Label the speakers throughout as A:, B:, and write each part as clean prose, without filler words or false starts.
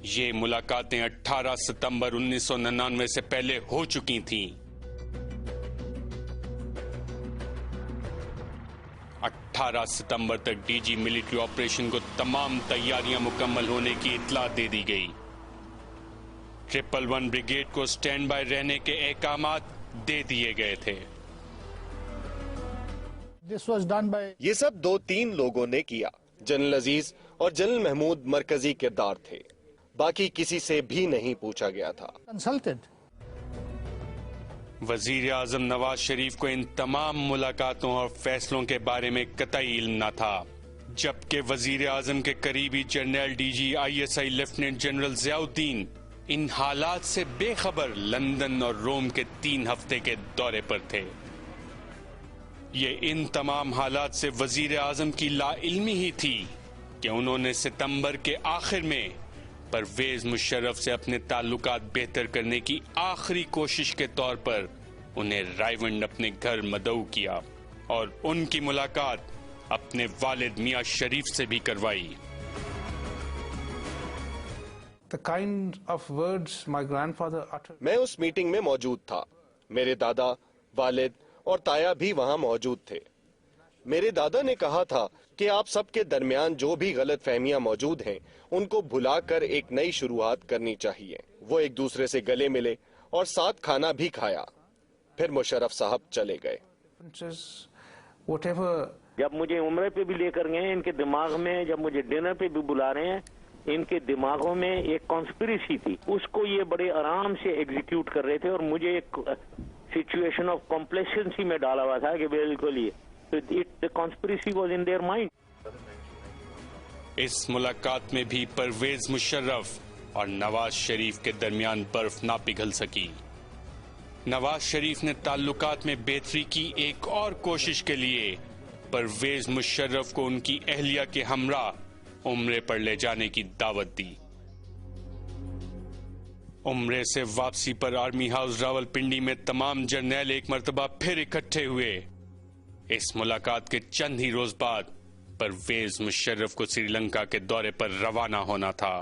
A: یہ ملاقاتیں 18 ستمبر 1999 سے پہلے ہو چکی تھیں۔ 18 ستمبر تک ڈی جی ملٹری آپریشن کو تمام تیاریاں مکمل ہونے کی اطلاع دے دی گئی۔ 111 بریگیڈ کو سٹینڈ بائی رہنے کے احکامات دے دیے گئے تھے۔
B: یہ سب 2-3 لوگوں نے کیا۔ جنرل عزیز اور جنرل محمود مرکزی کردار تھے، باقی کسی سے بھی نہیں پوچھا گیا تھا۔
A: وزیر اعظم نواز شریف کو ان تمام ملاقاتوں اور فیصلوں کے بارے میں قطعی علم نہ تھا، جبکہ وزیر اعظم کے قریبی جرنیل D G ISI lieutenant general Ziauddin ان حالات سے بے خبر لندن اور روم کے 3 ہفتے کے دورے پر تھے۔ یہ ان تمام حالات سے وزیر اعظم کی لا علمی ہی تھی کہ انہوں نے ستمبر کے آخر میں پرویز مشرف سے اپنے تعلقات بہتر کرنے کی آخری کوشش کے طور پر انہیں رائیونڈ اپنے گھر مدعو کیا اور ان کی ملاقات اپنے والد میاں شریف سے بھی کروائی۔
B: میں اس میٹنگ میں موجود تھا۔ میرے دادا، والد اور تایا بھی وہاں موجود تھے۔ میرے دادا نے کہا تھا کہ آپ سب کے درمیان جو بھی غلط فہمیاں موجود ہیں ان کو بھلا کر ایک نئی شروعات کرنی چاہیے۔ وہ ایک دوسرے سے گلے ملے اور ساتھ کھانا بھی کھایا، پھر مشرف صاحب چلے گئے۔
C: جب مجھے عمرے پہ بھی لے کر گئے، ان کے دماغ میں جب مجھے ڈنر پہ بھی بلا رہے ہیں، ان کے دماغوں میں ایک کانسپریسی تھی، اس کو یہ بڑے آرام سے ایگزیکیوٹ کر رہے تھے اور مجھے ایک سچویشن آف کمپلیسنسی میں ڈالا ہوا تھا کہ بالکل یہ conspiracy was in their mind.
A: اس ملاقات میں بھی پرویز مشرف اور نواز شریف کے درمیان برف نہ پگھل سکی۔ نواز شریف نے تعلقات میں بہتری کی ایک اور کوشش کے لیے پرویز مشرف کو ان کی اہلیہ کے ہمراہ عمرے پر لے جانے کی دعوت دی۔ عمرے سے واپسی پر آرمی ہاؤس راولپنڈی میں تمام جرنیل ایک مرتبہ پھر اکٹھے ہوئے۔ اس ملاقات کے چند ہی روز بعد پرویز مشرف کو سری لنکا کے دورے پر روانہ ہونا تھا۔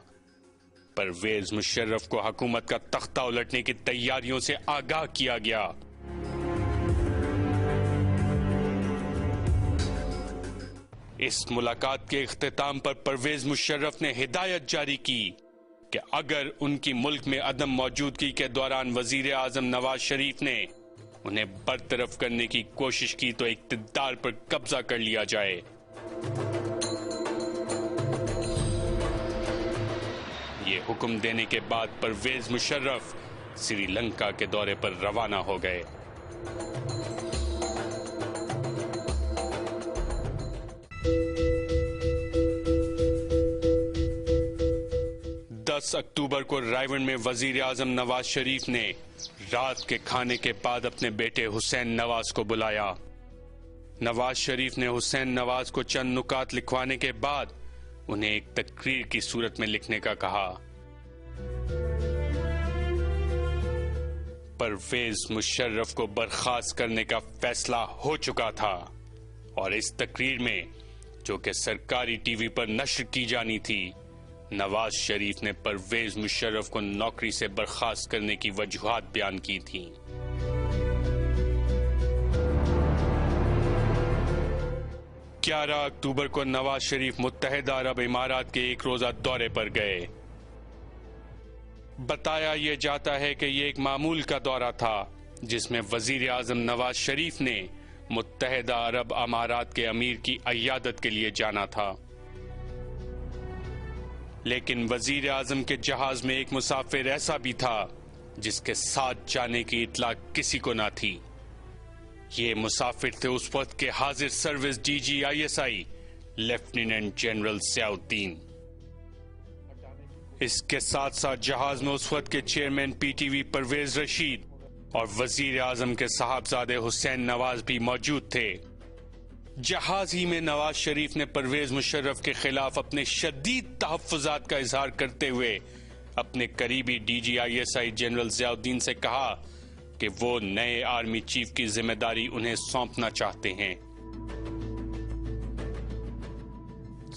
A: پرویز مشرف کو حکومت کا تختہ الٹنے کی تیاریوں سے آگاہ کیا گیا۔ اس ملاقات کے اختتام پر پرویز مشرف نے ہدایت جاری کی کہ اگر ان کی ملک میں عدم موجودگی کے دوران وزیر اعظم نواز شریف نے انہیں برطرف کرنے کی کوشش کی تو اقتدار پر قبضہ کر لیا جائے۔ یہ حکم دینے کے بعد پرویز مشرف سری لنکا کے دورے پر روانہ ہو گئے۔ 10 اکتوبر کو رائیونڈ میں وزیر اعظم نواز شریف نے رات کے کھانے کے بعد اپنے بیٹے حسین نواز کو بلایا۔ نواز شریف نے حسین نواز کو چند نکات لکھوانے کے بعد انہیں ایک تقریر کی صورت میں لکھنے کا کہا۔ پرویز مشرف کو برخاست کرنے کا فیصلہ ہو چکا تھا اور اس تقریر میں جو کہ سرکاری ٹی وی پر نشر کی جانی تھی، نواز شریف نے پرویز مشرف کو نوکری سے برخاست کرنے کی وجوہات بیان کی تھیں۔ 11 اکتوبر کو نواز شریف متحدہ عرب امارات کے ایک روزہ دورے پر گئے۔ بتایا یہ جاتا ہے کہ یہ ایک معمول کا دورہ تھا جس میں وزیر اعظم نواز شریف نے متحدہ عرب امارات کے امیر کی عیادت کے لیے جانا تھا، لیکن وزیر اعظم کے جہاز میں ایک مسافر ایسا بھی تھا جس کے ساتھ جانے کی اطلاع کسی کو نہ تھی۔ یہ مسافر تھے اس وقت کے حاضر service D G ISI lieutenant general Ziauddin. اس کے ساتھ ساتھ جہاز میں اس وقت کے چیئرمین PTV پرویز رشید اور وزیر اعظم کے صاحبزادے حسین نواز بھی موجود تھے۔ جہاز ہی میں نواز شریف نے پرویز مشرف کے خلاف اپنے شدید تحفظات کا اظہار کرتے ہوئے اپنے قریبی D G ISI general Ziauddin سے کہا کہ وہ نئے آرمی چیف کی ذمہ داری انہیں سونپنا چاہتے ہیں۔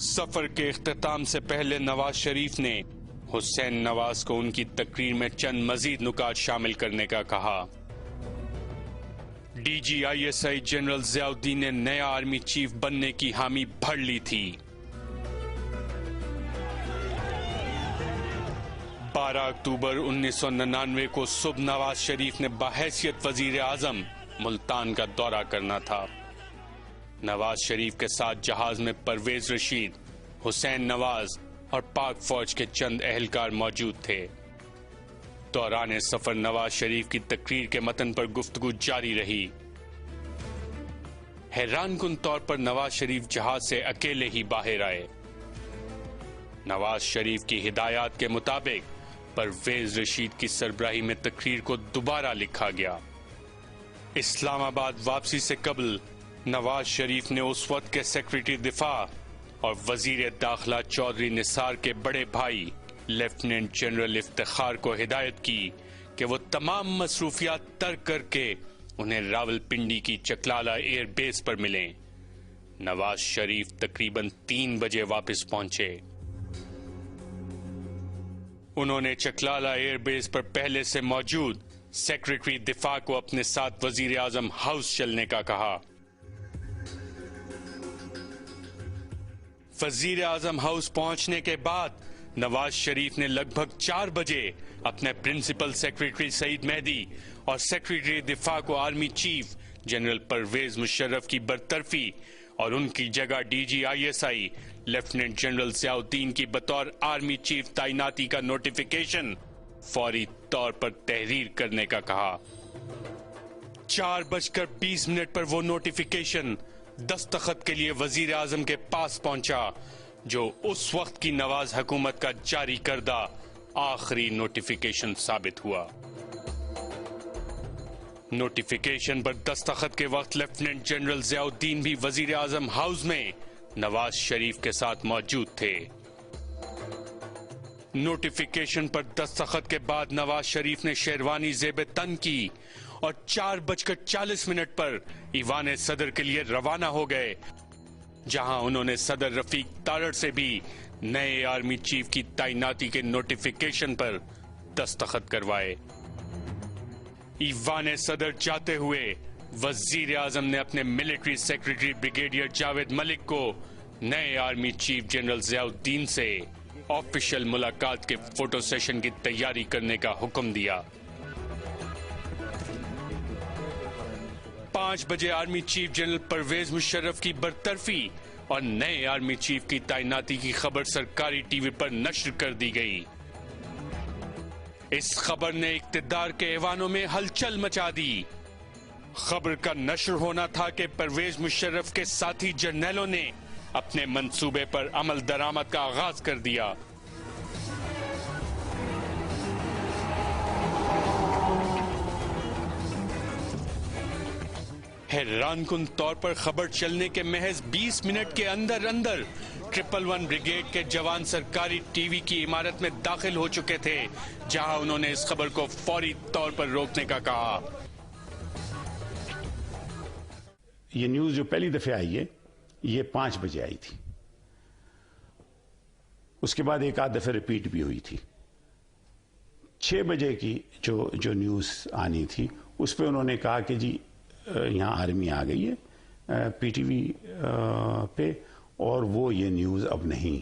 A: سفر کے اختتام سے پہلے نواز شریف نے حسین نواز کو ان کی تقریر میں چند مزید نکات شامل کرنے کا کہا۔ D G I S I general Ziauddin نے نیا آرمی چیف بننے کی حامی بھر لی تھی۔ 12 اکتوبر 1999 کو صبح نواز شریف نے بحیثیت وزیر اعظم ملتان کا دورہ کرنا تھا۔ نواز شریف کے ساتھ جہاز میں پرویز رشید، حسین نواز اور پاک فوج کے چند اہلکار موجود تھے۔ دوران سفر نواز شریف کی تقریر کے متن پر گفتگو جاری رہی۔ حیران کن طور پر نواز شریف جہاز سے اکیلے ہی باہر آئے۔ نواز شریف کی ہدایات کے مطابق پرویز رشید کی سربراہی میں تقریر کو دوبارہ لکھا گیا۔ اسلام آباد واپسی سے قبل نواز شریف نے اس وقت کے سیکرٹری دفاع اور وزیر داخلہ چودھری نثار کے بڑے بھائی لیفٹیننٹ جنرل افتخار کو ہدایت کی کہ وہ تمام مصروفیات ترک کر کے انہیں راولپنڈی کی چکلالہ ایئر بیس پر ملیں۔ نواز شریف تقریباً 3 بجے واپس پہنچے۔ انہوں نے چکلالہ ایئر بیس پر پہلے سے موجود سیکرٹری دفاع کو اپنے ساتھ وزیر اعظم ہاؤس چلنے کا کہا۔ وزیر اعظم ہاؤس پہنچنے کے بعد نواز شریف نے لگ بھگ 4 بجے اپنے پرنسپل سیکرٹری سعید مہدی اور سیکرٹری دفاع کو army chief general Pervez Musharraf کی برطرفی اور ان کی جگہ D G I S I lieutenant general Ziauddin کی بطور آرمی چیف تعیناتی کا نوٹیفیکیشن فوری طور پر تحریر کرنے کا کہا۔ 4:20 پر وہ نوٹیفیکیشن دستخط کے لیے وزیر اعظم کے پاس پہنچا، جو اس وقت کی نواز حکومت کا جاری کردہ آخری نوٹیفیکیشن ثابت ہوا۔ نوٹیفیکیشن پر دستخط کے وقت لیفٹیننٹ جنرل ضیاء الدین بھی وزیر اعظم ہاؤس میں نواز شریف کے ساتھ موجود تھے۔ نوٹیفیکیشن پر دستخط کے بعد نواز شریف نے شیروانی زیب تن کی اور 4:40 پر ایوان صدر کے لیے روانہ ہو گئے، جہاں انہوں نے صدر رفیق تارڑ سے بھی نئے آرمی چیف کی تعیناتی کے نوٹیفیکیشن پر دستخط کروائے۔ ایوان صدر جاتے ہوئے وزیر اعظم نے اپنے ملٹری سیکرٹری بریگیڈیئر جاوید ملک کو نئے army chief general Ziauddin سے آفیشل ملاقات کے فوٹو سیشن کی تیاری کرنے کا حکم دیا۔ 5 بجے army chief general Pervez Musharraf کی برطرفی اور نئے آرمی چیف کی تعیناتی کی خبر سرکاری ٹی وی پر نشر کر دی گئی۔ اس خبر نے اقتدار کے ایوانوں میں ہلچل مچا دی۔ خبر کا نشر ہونا تھا کہ پرویز مشرف کے ساتھی جرنیلوں نے اپنے منصوبے پر عمل درآمد کا آغاز کر دیا۔ حیران کن طور پر خبر چلنے کے محض 20 منٹ کے اندر 111 بریگیڈ کے جوان سرکاری ٹی وی کی عمارت میں داخل ہو چکے تھے، جہاں انہوں نے اس خبر کو فوری طور پر روکنے کا کہا۔
D: یہ نیوز جو پہلی دفعہ آئی ہے یہ 5 بجے آئی تھی، اس کے بعد ایک آدھ دفعہ ریپیٹ بھی ہوئی تھی۔ 6 بجے کی جو نیوز آنی تھی اس پہ انہوں نے کہا کہ جی یہاں آرمی آ گئی ہے پی ٹی وی پہ، اور وہ یہ نیوز اب نہیں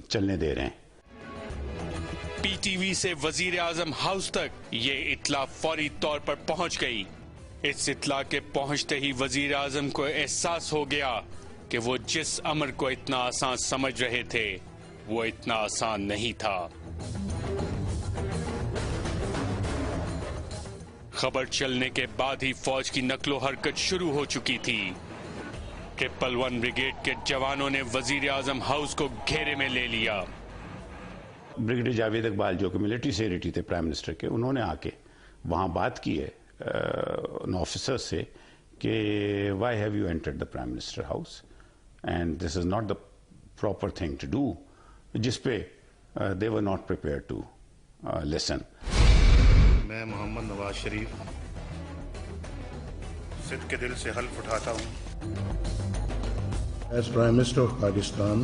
D: چلنے دے رہے ہیں۔
A: پی ٹی وی سے وزیر اعظم ہاؤس تک یہ اطلاع فوری طور پر پہنچ گئی۔ اس اطلاع کے پہنچتے ہی وزیر اعظم کو احساس ہو گیا کہ وہ جس امر کو اتنا آسان سمجھ رہے تھے وہ اتنا آسان نہیں تھا۔ خبر چلنے کے بعد ہی فوج کی نقل و حرکت شروع ہو چکی تھی۔ 111 بریگیڈ کے جوانوں نے وزیر اعظم ہاؤس کو گھیرے میں لے لیا۔
D: بریگیڈیئر جاوید اقبال جو کہ ملٹری سیکرٹری تھے پرائم منسٹر کے، انہوں نے آ کے وہاں بات کی ہے ان آفیسر سے کہ why have you entered the prime minister house and this is not the proper thing to do, جس پہ they were not prepare to listen.
E: میں محمد نواز شریف صدق کے دل سے حلف اٹھاتا ہوں
F: As Prime Minister of Pakistan,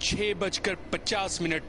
A: 6:50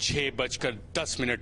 A: 6:10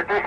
G: ATC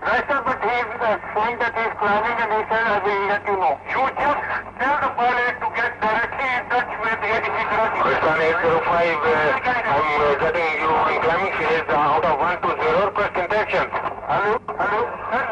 G: Right, sir, but he is saying that he is planning and he said I will let you know. You just tell the pilot to get directly in touch with ATC Karachi. Pakistan 805, I'm getting you in climbing phase out of 1 to 0 request intention. Hello, hello. Sir,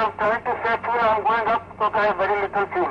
G: I'm trying to save fuel, I'm going up, so I have very little fuel.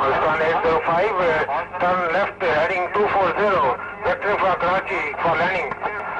G: Pakistan 805, turn left heading 240, vectoring for Karachi for landing.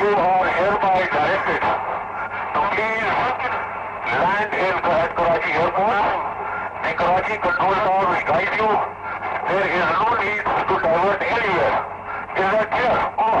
G: you are hereby directed to please land in Karachi airport. The Karachi control tower will guide you. There is no need to divert anywhere. Is that clear? Oh.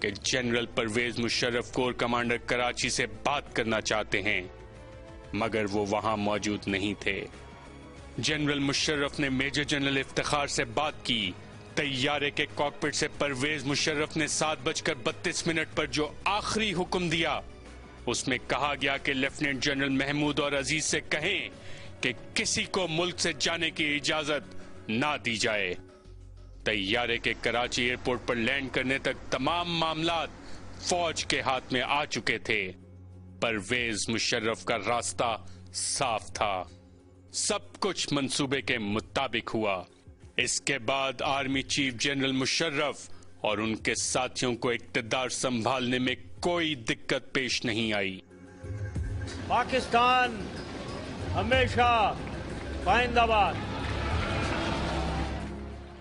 A: کہ general Pervez Musharraf corps commander Karachi سے بات کرنا چاہتے ہیں، مگر وہ وہاں موجود نہیں تھے۔ جنرل مشرف نے میجر جنرل افتخار سے بات کی۔ طیارے کے کاکپٹ سے پرویز مشرف نے 7:32 پر جو آخری حکم دیا، اس میں کہا گیا کہ لیفٹیننٹ جنرل محمود اور عزیز سے کہیں کہ کسی کو ملک سے جانے کی اجازت نہ دی جائے۔ طیارے کے کراچی ایئرپورٹ پر لینڈ کرنے تک تمام معاملات فوج کے ہاتھ میں آ چکے تھے۔ پرویز مشرف کا راستہ صاف تھا۔ سب کچھ منصوبے کے مطابق ہوا۔ اس کے بعد آرمی چیف جنرل مشرف اور ان کے ساتھیوں کو اقتدار سنبھالنے میں کوئی دقت پیش نہیں آئی۔
F: پاکستان ہمیشہ پائندہ باد۔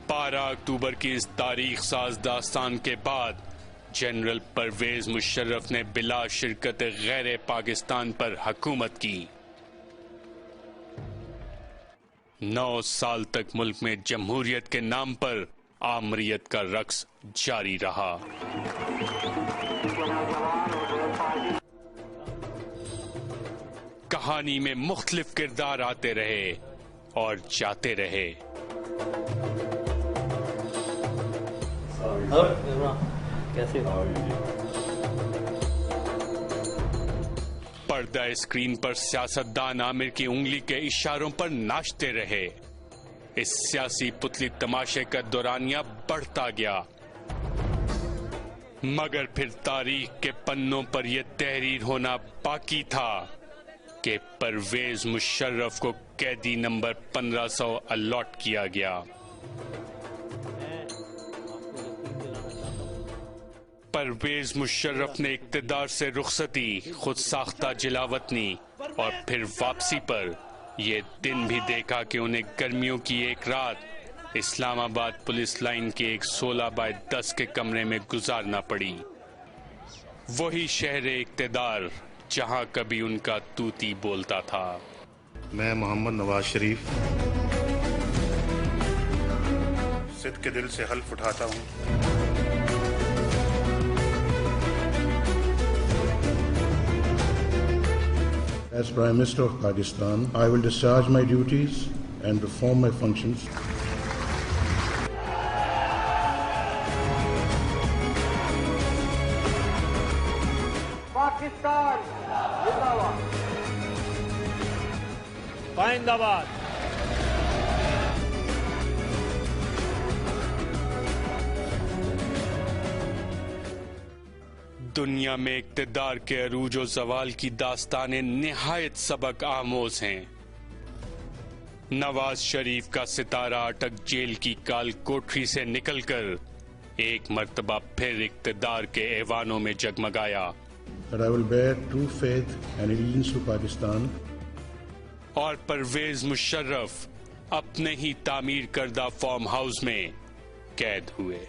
A: 12 اکتوبر کی اس تاریخ ساز داستان کے بعد جنرل پرویز مشرف نے بلا شرکت غیر پاکستان پر حکومت کی۔ 9 سال تک ملک میں جمہوریت کے نام پر آمریت کا رقص جاری رہا۔ کہانی میں مختلف کردار آتے رہے اور جاتے رہے۔ پردہ اسکرین پر سیاستدان عامر کی انگلی کے اشاروں پر ناچتے رہے۔ اس سیاسی پتلی تماشے کا دورانیہ بڑھتا گیا، مگر پھر تاریخ کے پنوں پر یہ تحریر ہونا باقی تھا کہ پرویز مشرف کو قیدی نمبر 1500 الاٹ کیا گیا۔ پرویز مشرف نے اقتدار سے رخصتی، خود ساختہ جلاوطنی اور پھر واپسی پر یہ دن بھی دیکھا کہ انہیں گرمیوں کی ایک رات اسلام آباد پولیس لائن کے ایک 16x10 کے کمرے میں گزارنا پڑی۔ وہی شہر اقتدار جہاں کبھی ان کا طوطی بولتا تھا۔
E: میں محمد نواز شریف صدق کے دل سے حلف اٹھاتا ہوں
H: As Prime Minister of Pakistan, I will discharge my duties and perform my functions
F: Pakistan زندہ باد۔ پائندہ باد۔
A: دنیا میں اقتدار کے عروج و زوال کی داستانیں نہایت سبق آموز ہیں۔ نواز شریف کا ستارہ اٹک جیل کی کال کوٹری سے نکل کر ایک مرتبہ پھر اقتدار کے ایوانوں میں جگمگایا،
H: that I will bear true faith and allegiance to Pakistan.
A: اور پرویز مشرف اپنے ہی تعمیر کردہ فارم ہاؤس میں قید ہوئے۔